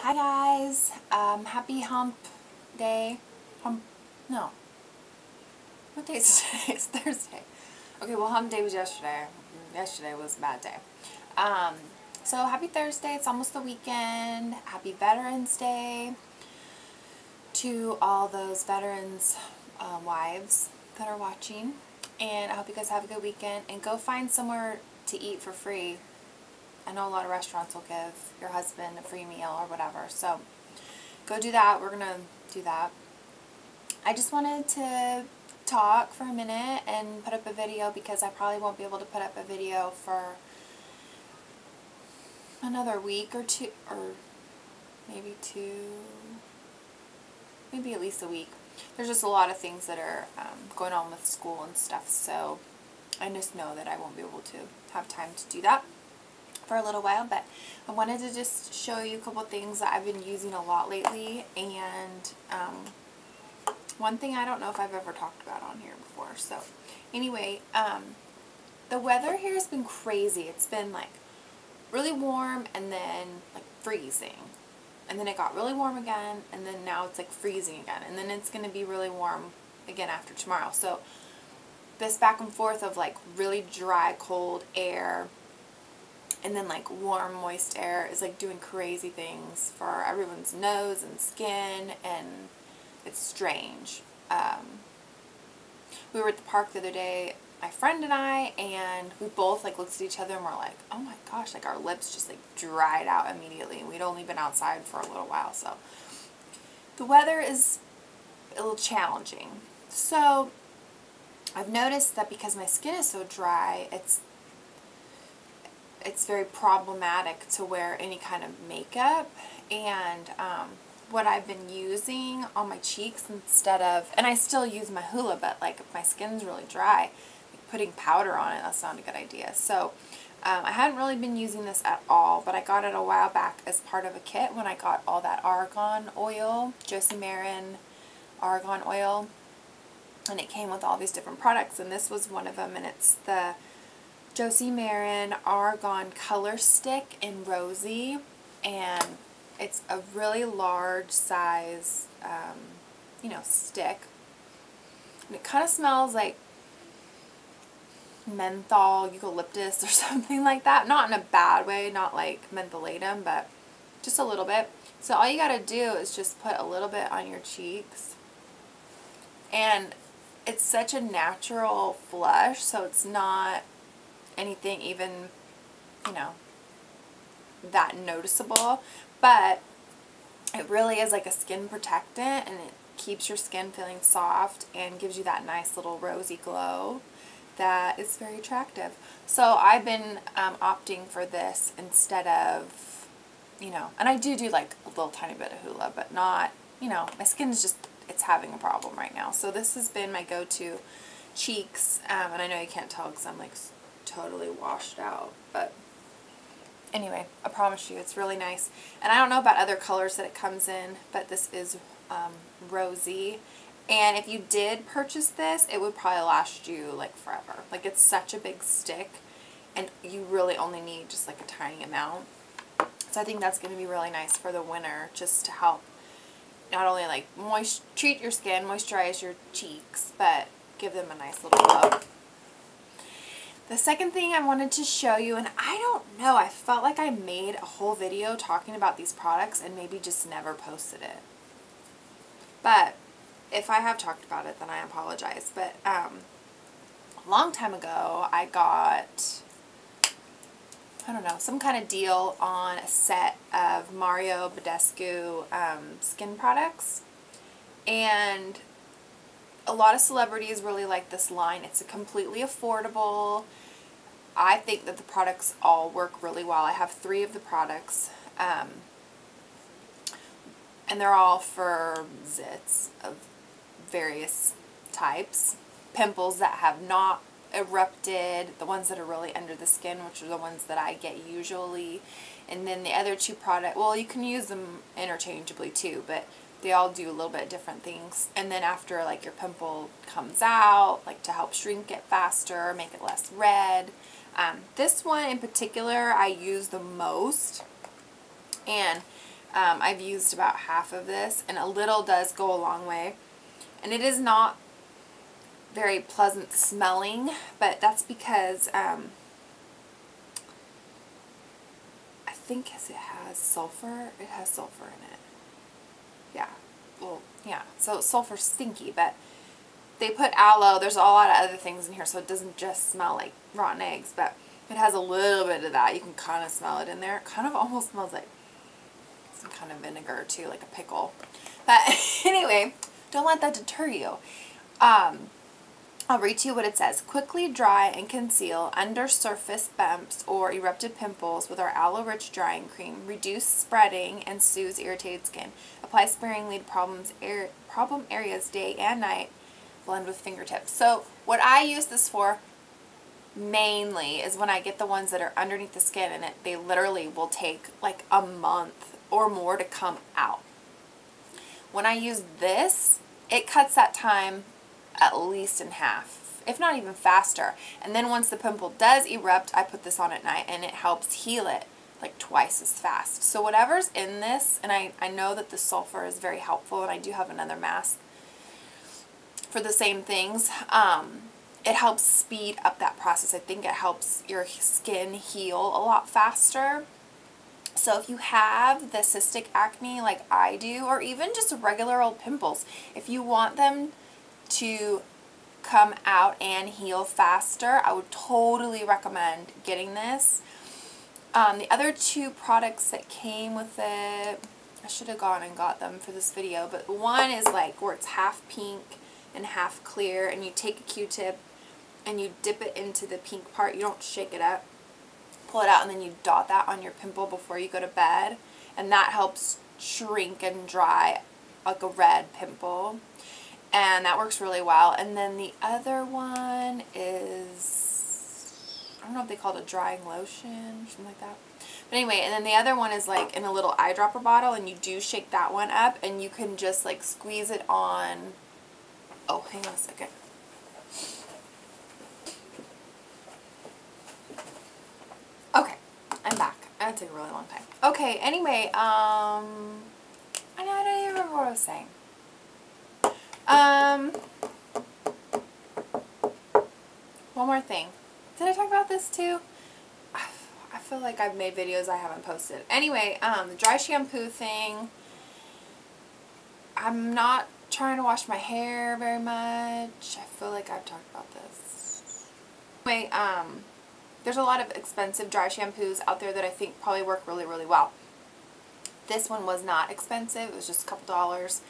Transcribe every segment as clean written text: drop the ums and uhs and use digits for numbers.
Hi guys, happy hump day. No. What day is today? It's Thursday. Okay, well hump day was yesterday. Yesterday was a bad day. Um, so happy Thursday, it's almost the weekend. Happy Veterans Day to all those veterans' wives that are watching. And I hope you guys have a good weekend and go find somewhere to eat for free. I know a lot of restaurants will give your husband a free meal or whatever, so go do that. We're gonna do that. I just wanted to talk for a minute and put up a video because I probably won't be able to put up a video for another week or two, or maybe maybe at least a week. There's just a lot of things that are going on with school and stuff, so I just know that I won't be able to have time to do that for a little while, but I wanted to just show you a couple things that I've been using a lot lately. And one thing I don't know if I've ever talked about on here before. So anyway, the weather here has been crazy. It's been like really warm and then like freezing, and then it got really warm again, and then now it's like freezing again, and then it's going to be really warm again after tomorrow. So this back and forth of like really dry cold air and then like warm moist air is like doing crazy things for everyone's nose and skin, and it's strange. We were at the park the other day, my friend and I, and we both like looked at each other and we're like, oh my gosh, like our lips just like dried out immediately. We'd only been outside for a little while, so the weather is a little challenging. So I've noticed that because my skin is so dry, it's very problematic to wear any kind of makeup. And what I've been using on my cheeks instead of, and I still use my Hoola, but like if my skin's really dry, like putting powder on it, that's not a good idea. So I hadn't really been using this at all, but I got it a while back as part of a kit when I got all that argan oil, Josie Maran argan oil, and it came with all these different products, and this was one of them, and it's the Josie Maran Argan Color Stick in Rosy, and it's a really large size, stick, and it kind of smells like menthol eucalyptus or something like that. Not in a bad way, not like mentholatum, but just a little bit. So all you gotta do is just put a little bit on your cheeks, and it's such a natural flush, so it's not anything even, that noticeable, but it really is like a skin protectant, and it keeps your skin feeling soft and gives you that nice little rosy glow that is very attractive. So I've been opting for this instead of, and I do like a little tiny bit of Hoola, but not, my skin's just, it's having a problem right now. So this has been my go-to cheeks, and I know you can't tell because I'm like totally washed out, but anyway, I promise you it's really nice. And I don't know about other colors that it comes in, but this is Rosy, and if you did purchase this, it would probably last you like forever. Like, it's such a big stick, and you really only need just like a tiny amount. So I think that's going to be really nice for the winter, just to help not only like treat your skin, moisturize your cheeks, but give them a nice little glow. The second thing I wanted to show you, and I don't know, I felt like I made a whole video talking about these products and maybe just never posted it. But if I have talked about it, then I apologize. But a long time ago, I got, I don't know, some kind of deal on a set of Mario Badescu skin products. And a lot of celebrities really like this line. It's a completely affordable. I think that the products all work really well. I have 3 of the products, and they're all for zits of various types. Pimples that have not erupted, the ones that are really under the skin, which are the ones that I get usually. And then the other 2 products, well, you can use them interchangeably too, but they all do a little bit different things. And then after like your pimple comes out, like to help shrink it faster, make it less red. This one in particular I use the most, and I've used about half of this, and a little does go a long way. And it is not very pleasant smelling, but that's because I think it has sulfur. It has sulfur in it. Yeah. Well, yeah. So sulfur's stinky, but they put aloe. There's a lot of other things in here, so it doesn't just smell like rotten eggs, but it has a little bit of that. You can kind of smell it in there. It kind of almost smells like some kind of vinegar too, like a pickle. But anyway, don't let that deter you. I'll read to you what it says. Quickly dry and conceal undersurface bumps or erupted pimples with our aloe-rich drying cream. Reduce spreading and soothes irritated skin. Apply sparingly to problem areas day and night. Blend with fingertips. So what I use this for mainly is when I get the ones that are underneath the skin, and they literally will take like a month or more to come out. When I use this, it cuts that time at least in half, if not even faster. And then once the pimple does erupt, I put this on at night, and it helps heal it like twice as fast. So whatever's in this, and I know that the sulfur is very helpful, and I do have another mask for the same things. It helps speed up that process. I think it helps your skin heal a lot faster. So if you have the cystic acne like I do, or even just regular old pimples, if you want them to come out and heal faster, I would totally recommend getting this. The other two products that came with it, I should have gone and got them for this video, but one is like where it's half pink and half clear, and you take a Q-tip and you dip it into the pink part. You don't shake it up. Pull it out, and then you dot that on your pimple before you go to bed, and that helps shrink and dry like a red pimple, and that works really well. And then the other one is, I don't know if they call it a drying lotion or something like that, but anyway. And then the other one is like in a little eyedropper bottle, and you do shake that one up, and you can just like squeeze it on. Oh, hang on a second. Okay, I'm back. That took a really long time. Okay, anyway, I don't even remember what I was saying. One more thing. Did I talk about this too? I feel like I've made videos I haven't posted. Anyway, the dry shampoo thing. I'm not trying to wash my hair very much. I feel like I've talked about this. Anyway, there's a lot of expensive dry shampoos out there that I think probably work really, really well. This one was not expensive. It was just a couple dollars.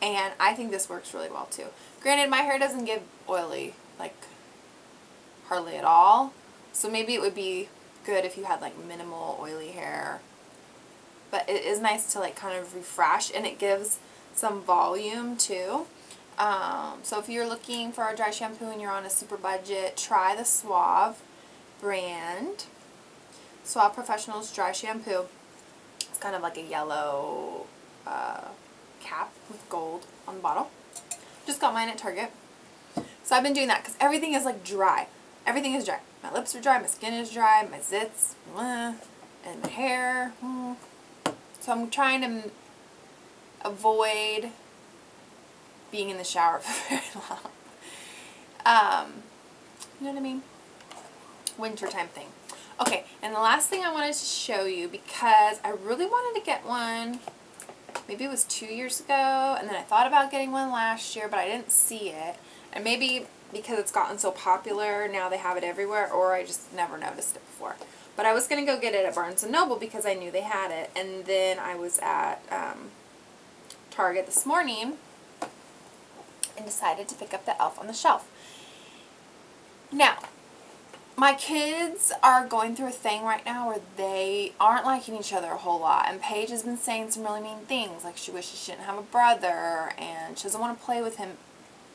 And I think this works really well too. Granted, my hair doesn't get oily, like hardly at all. So maybe it would be good if you had like minimal oily hair. But it is nice to like kind of refresh, and it gives some volume too. So if you're looking for a dry shampoo and you're on a super budget, try the Suave brand. Suave Professionals Dry Shampoo. It's kind of like a yellow cap with gold on the bottle. Just got mine at Target. So I've been doing that because everything is like dry. Everything is dry. My lips are dry, my skin is dry, my zits, and my hair. So I'm trying to avoid being in the shower for very long. You know what I mean? Wintertime thing. Okay, and the last thing I wanted to show you, because I really wanted to get one, maybe it was 2 years ago, and then I thought about getting one last year, but I didn't see it. And maybe because it's gotten so popular, now they have it everywhere, or I just never noticed it before. But I was going to go get it at Barnes & Noble because I knew they had it. And then I was at Target this morning and decided to pick up the Elf on the Shelf. Now, my kids are going through a thing right now where they aren't liking each other a whole lot. And Paige has been saying some really mean things, like she wishes she didn't have a brother, and she doesn't want to play with him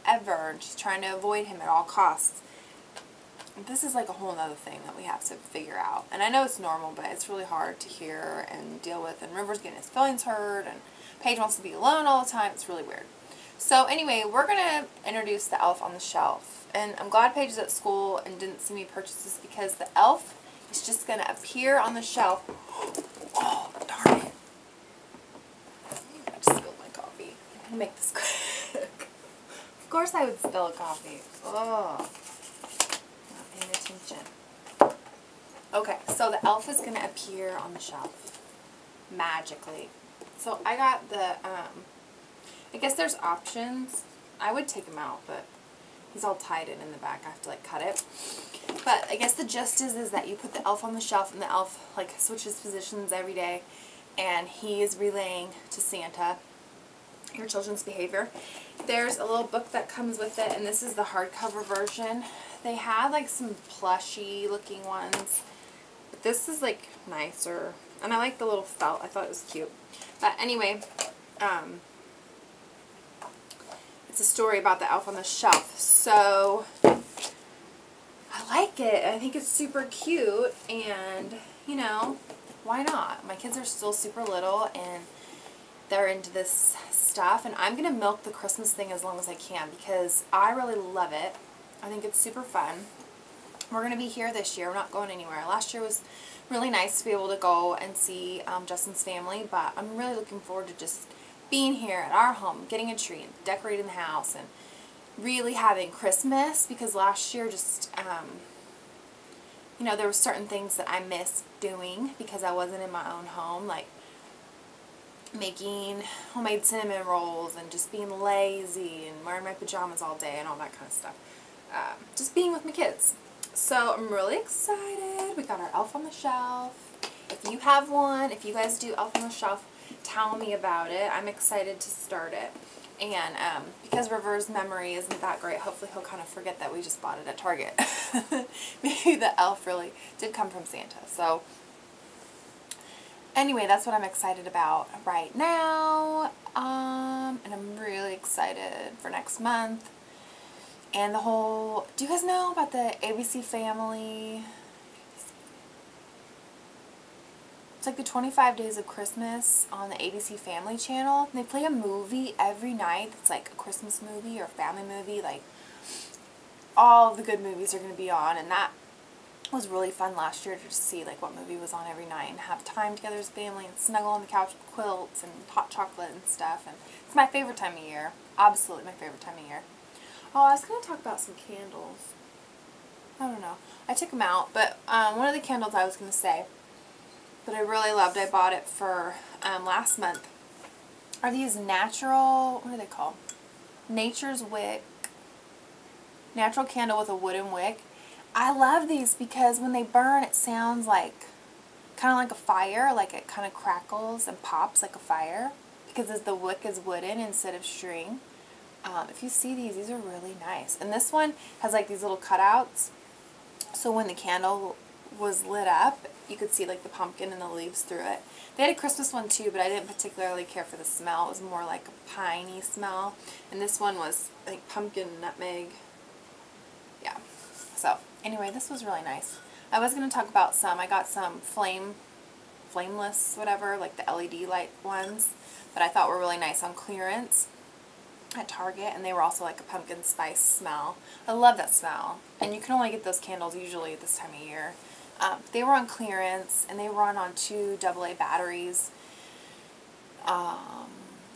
ever, and she's trying to avoid him at all costs. And this is like a whole other thing that we have to figure out. And I know it's normal, but it's really hard to hear and deal with. And River's getting his feelings hurt, and Paige wants to be alone all the time. It's really weird. So anyway, we're going to introduce the Elf on the Shelf. And I'm glad Paige is at school and didn't see me purchase this, because the Elf is just going to appear on the shelf. Oh, darn it. make this quick. Of course I would spill coffee. Oh, not paying attention. Okay, so the elf is going to appear on the shelf magically. So I got the, I guess there's options. I would take him out, but he's all tied in the back. I have to like cut it. But I guess the gist is that you put the elf on the shelf and the elf like switches positions every day, and he is relaying to Santa your children's behavior. There's a little book that comes with it, and this is the hardcover version. They had like some plushy looking ones, but this is like nicer, and I like the little felt. I thought it was cute. But anyway, it's a story about the elf on the shelf. So I like it. I think it's super cute, and you know, why not? My kids are still super little and they're into this stuff, and I'm gonna milk the Christmas thing as long as I can because I really love it. I think it's super fun. We're gonna be here this year. We're not going anywhere. Last year was really nice to be able to go and see Justin's family, but I'm really looking forward to just being here at our home, getting a tree and decorating the house and really having Christmas, because last year just, you know, there were certain things that I missed doing because I wasn't in my own home, like making homemade cinnamon rolls and just being lazy and wearing my pajamas all day and all that kind of stuff. Just being with my kids. So I'm really excited. We got our elf on the shelf. If you have one, if you guys do elf on the shelf, tell me about it. I'm excited to start it. And because River's memory isn't that great, hopefully he'll kind of forget that we just bought it at Target. Maybe the elf really did come from Santa. So anyway, that's what I'm excited about right now. And I'm really excited for next month. And the whole, do you guys know about the ABC Family? It's like the 25 Days of Christmas on the ABC Family channel. And they play a movie every night that's like a Christmas movie or a family movie. Like, all of the good movies are going to be on. And that was really fun last year to just see like what movie was on every night and have time together as a family and snuggle on the couch with quilts and hot chocolate and stuff. And it's my favorite time of year. Absolutely my favorite time of year. Oh, I was going to talk about some candles. I don't know. I took them out, but one of the candles I was going to say that I really loved, I bought it for last month, are these natural, what are they called? Nature's Wick. Natural candle with a wooden wick. I love these because when they burn, it sounds like, kind of like a fire, like it kind of crackles and pops like a fire because the wick is wooden instead of string. If you see these are really nice. And this one has like these little cutouts, so when the candle was lit up, you could see like the pumpkin and the leaves through it. They had a Christmas one too, but I didn't particularly care for the smell. It was more like a piney smell. And this one was like pumpkin, nutmeg. Yeah. So anyway, this was really nice. I was going to talk about some. I got some flameless, whatever, like the LED light ones that I thought were really nice on clearance at Target, and they were also like a pumpkin spice smell. I love that smell, and you can only get those candles usually at this time of year. They were on clearance, and they run on 2 AA batteries, and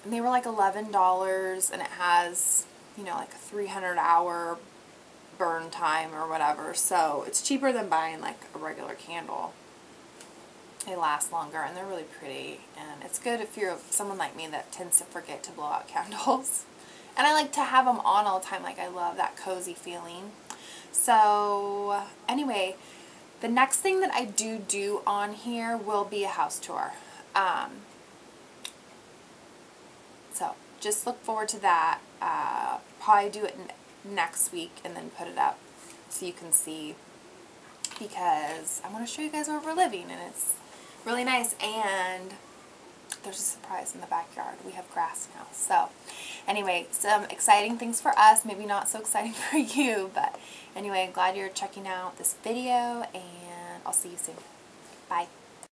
they were like $11, and it has, you know, like a 300-hour burn time or whatever, so it's cheaper than buying like a regular candle. They last longer, and they're really pretty, and it's good if you're someone like me that tends to forget to blow out candles. And I like to have them on all the time. Like, I love that cozy feeling. So anyway, the next thing that I do on here will be a house tour. So just look forward to that. Probably do it next week and then put it up so you can see, because I want to show you guys where we're living, and it's really nice. And there's a surprise in the backyard. We have grass now. So anyway, some exciting things for us, maybe not so exciting for you, but anyway, I'm glad you're checking out this video, and I'll see you soon. Bye.